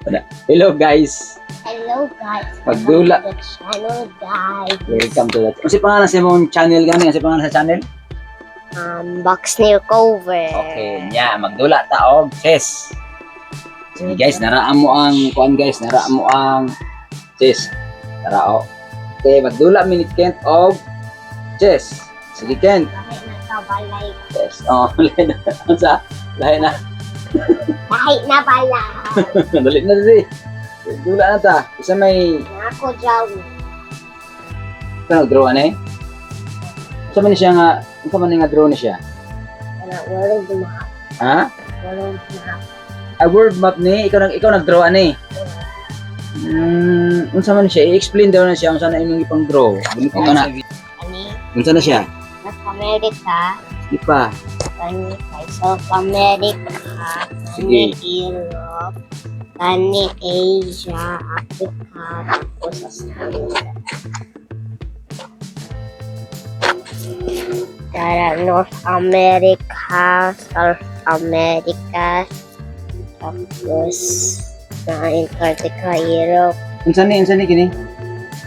Hello guys. Hello guys. Magdula. Welcome to the channel guys. Welcome to that. Kasi pangalan sa mong channel gani, kasi pangalan sa channel? Box near cover. Okay, nya magdula ta og chess. Sige guys, naraan mo ang kuan guys, naraan mo ang chess. Tara o. Okay, magdula minute Kent og chess. Sige Kent. Lahi na tabalay. Yes. Oh, lahi na. Ano sa? Lahi na. Lahi na bala. Dali na dali. Dula na ta. Isa may Ako jaw. draw ani. Sa man siya nga, unsa man nga draw ni siya? Walang dumaha. Ha? Walang dumaha. A word map ni, ikaw nag-draw ani. Unsa man siya? I-explain daw na siya unsa na imong ipang draw. Bulit ko na. Ani, Unsa na siya? North America. Di pa. Ani, kay South America. Sige. Ani, Europe. Ani, Asia, Africa. Tapos Australia. Tara, North America, South America, tapos na Antarctica, Europe, Unsa ni kini?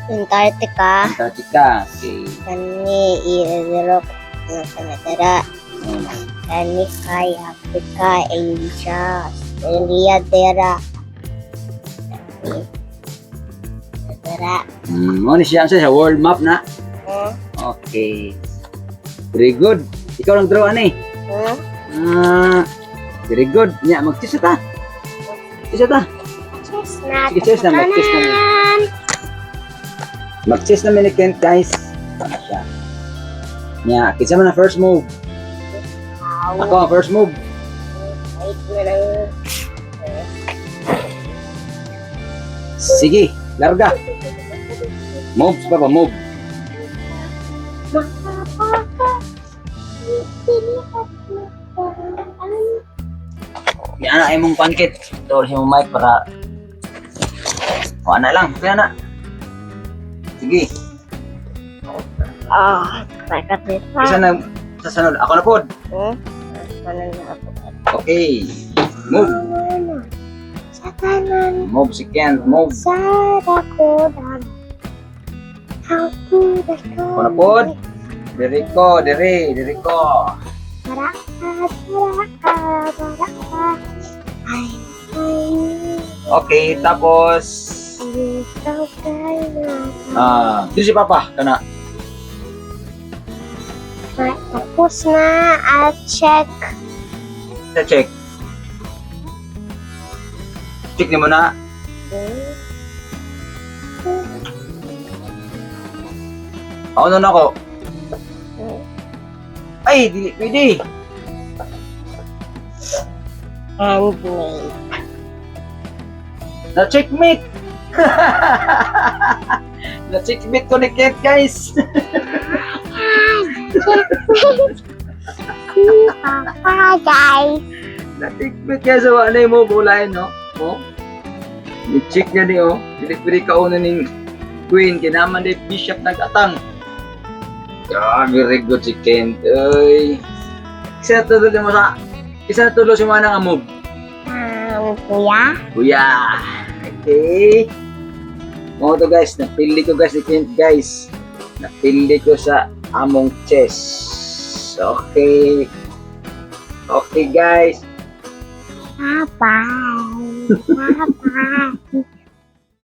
Antarctica, Antarctica. Okay. kani Europe, tara, kani kay Africa, Asia, Australia, tara. Tara. Mo ni siya sa world map na. Hmm? Okay. Very good. Ikaw lang draw ani. Very good. Nya mag-chess ta. Chess ta. Chestnut. Sige, chess na, mag-chess na. Mag-chess na minute Kent guys. Tama siya. Nya, kinsa man ang first move? Ako ang first move. Wait na lang. Sige, larga. Moves pa ba? Move. Yan na ay mong pancake. Ito si mong mic para o ana lang, kaya na. Sige. Takat nito. Isa na sa sunod. Ako na pod. Ano na ako? Okay. Move. Sa kanan. Move si Kent. Move. Sa dakodan. Ako Ako na pod. Diri ko. Baraka. Ay. Okay, tapos Ikaw kaya. dito si Papa kana. Tapos na at check. Check. Check ni mo na. Ano na ako? Ay, dili pwede. Handmade. Na-checkmate! Na-checkmate ko ni Kent, guys! Guys. Na-checkmate kaya sa wanay mo, bulayan, no? Oh? Ni-check niya ni, oh. Dili kauna ning queen, kinaman ni bishop nag-atang. Very good si Kent, oy. Isa na tulo si Manang Amog. Kuya. Kuya! Okay. Mga to guys, napili ko guys ni Kent guys. Napili ko sa among chess. Okay. Okay guys. Bye-bye. Bye-bye.